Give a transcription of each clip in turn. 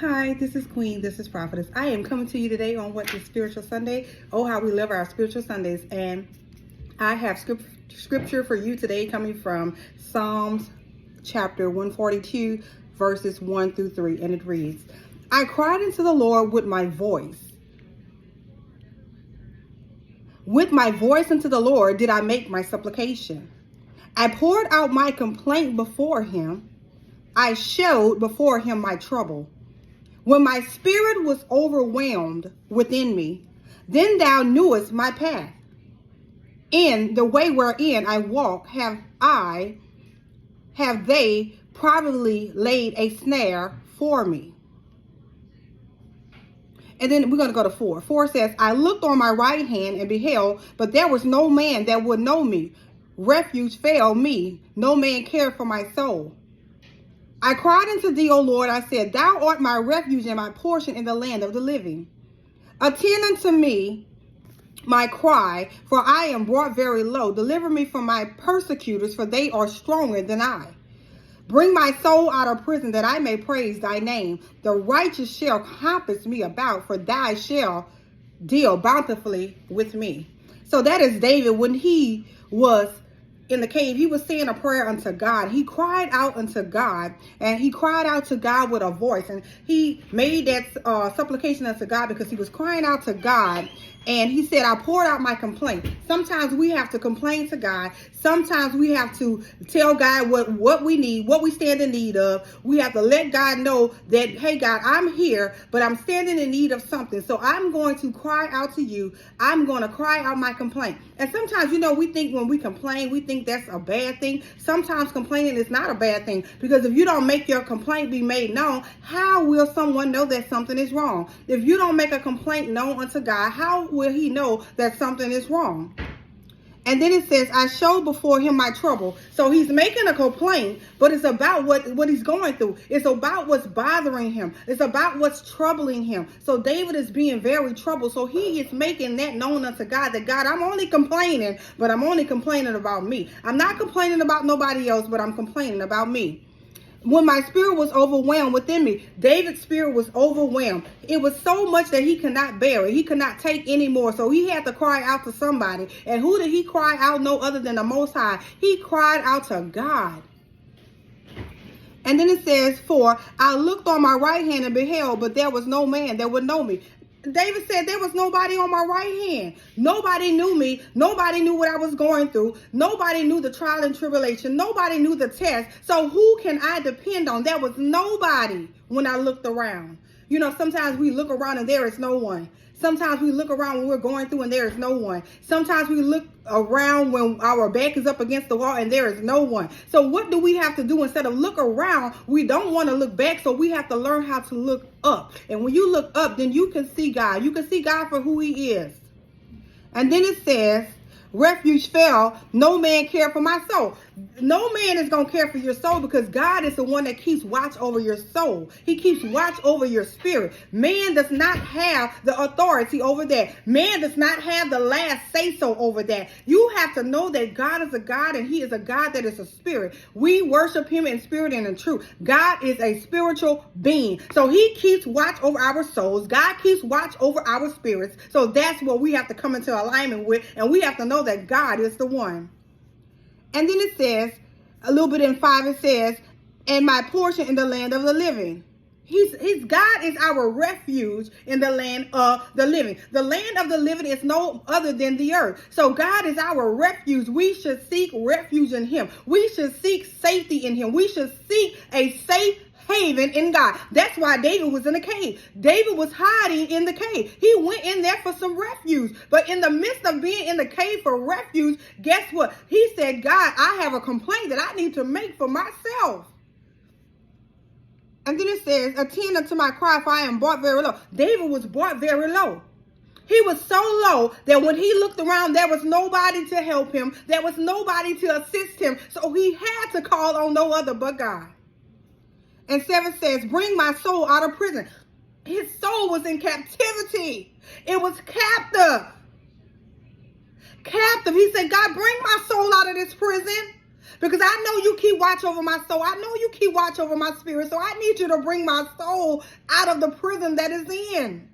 Hi, this is Queen. This is Prophetess. I am coming to you today on What is Spiritual Sunday. Oh, how we love our spiritual Sundays. And I have scripture for you today coming from Psalms chapter 142, verses 1 through 3. And it reads, I cried unto the Lord with my voice. With my voice unto the Lord did I make my supplication. I poured out my complaint before him. I showed before him my trouble. When my spirit was overwhelmed within me, then thou knewest my path. In the way wherein I walk have they privately laid a snare for me. And then we're going to go to 4. 4 says, I looked on my right hand and beheld, but there was no man that would know me. Refuge failed me. No man cared for my soul. I cried unto thee, O Lord. I said, thou art my refuge and my portion in the land of the living. Attend unto me my cry, for I am brought very low. Deliver me from my persecutors, for they are stronger than I. Bring my soul out of prison, that I may praise thy name. The righteous shall compass me about, for thou shalt deal bountifully with me. So that is David when he was in the cave. He was saying a prayer unto God. He cried out unto God, and he cried out to God with a voice, and he made that supplication unto God because he was crying out to God. And he said, I poured out my complaint. Sometimes we have to complain to God. Sometimes we have to tell God what we need, what we stand in need of. We have to let God know that, hey, God, I'm here, but I'm standing in need of something. So I'm going to cry out to you. I'm going to cry out my complaint. And sometimes, we think when we complain, we think that's a bad thing. Sometimes complaining is not a bad thing, because if you don't make your complaint be made known, how will someone know that something is wrong? If you don't make a complaint known unto God, how will he know that something is wrong? And then it says, I showed before him my trouble. So he's making a complaint, but it's about what he's going through. It's about what's bothering him. It's about what's troubling him. So David is being very troubled. So he is making that known unto God, that God, I'm only complaining, but I'm only complaining about me. I'm not complaining about nobody else, but I'm complaining about me. When my spirit was overwhelmed within me, David's spirit was overwhelmed. It was so much that he could not bear it. He could not take anymore. So he had to cry out to somebody. And who did he cry out? No other than the Most High. He cried out to God. And then it says, 4, I looked on my right hand and beheld, but there was no man that would know me. David said there was nobody on my right hand. Nobody knew me. Nobody knew what I was going through. Nobody knew the trial and tribulation. Nobody knew the test. So who can I depend on? There was nobody when I looked around. Sometimes we look around and there is no one. Sometimes we look around when we're going through and there is no one. Sometimes we look around when our back is up against the wall and there is no one. So what do we have to do? Instead of look around, we don't want to look back. So we have to learn how to look up. And when you look up, then you can see God. You can see God for who he is. And then it says, refuge fell, no man cared for my soul. No man is going to care for your soul, because God is the one that keeps watch over your soul. He keeps watch over your spirit. Man does not have the authority over that. Man does not have the last say so over that. You have to know that God is a God, and he is a God that is a spirit. We worship him in spirit and in truth. God is a spiritual being. So he keeps watch over our souls. God keeps watch over our spirits. So that's what we have to come into alignment with. And we have to know that God is the one. And then it says, a little bit in 5, it says, and my portion in the land of the living. God is our refuge in the land of the living. The land of the living is no other than the earth. So God is our refuge. We should seek refuge in him. We should seek safety in him. We should seek a safe haven in God. That's why David was in a cave. David was hiding in the cave. He went in there for some refuge. But in the midst of being in the cave for refuge, guess what? He said, God, I have a complaint that I need to make for myself. And then it says, attend unto my cry, for I am brought very low. David was brought very low. He was so low that when he looked around, there was nobody to help him. There was nobody to assist him. So he had to call on no other but God. And 7 says, bring my soul out of prison. His soul was in captivity. It was captive. He said, God, bring my soul out of this prison. Because I know you keep watch over my soul. I know you keep watch over my spirit. So I need you to bring my soul out of the prison that is in,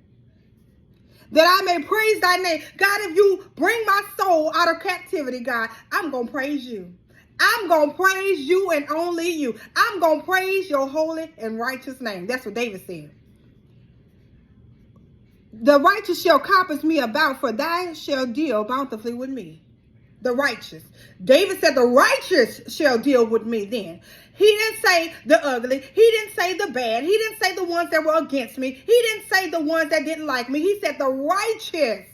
that I may praise thy name. God, if you bring my soul out of captivity, God, I'm going to praise you. I'm going to praise you and only you. I'm going to praise your holy and righteous name. That's what David said. The righteous shall compass me about, for thou shalt deal bountifully with me. The righteous. David said the righteous shall deal with me then. He didn't say the ugly. He didn't say the bad. He didn't say the ones that were against me. He didn't say the ones that didn't like me. He said the righteous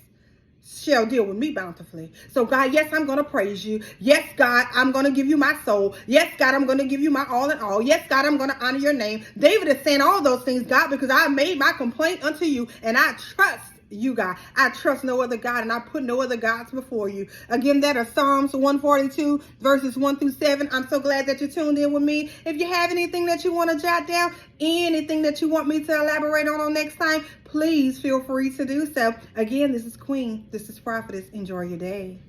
shall deal with me bountifully. So God, yes, I'm going to praise you. Yes, God, I'm going to give you my soul. Yes, God, I'm going to give you my all in all. Yes, God, I'm going to honor your name. David is saying all those things, God, because I made my complaint unto you and I trust you, God. I trust no other God and I put no other gods before you. Again, that is Psalms 142 verses 1 through 7. I'm so glad that you tuned in with me. If you have anything that you want to jot down, anything that you want me to elaborate on next time, please feel free to do so. Again, this is Queen. This is Prophetess. Enjoy your day.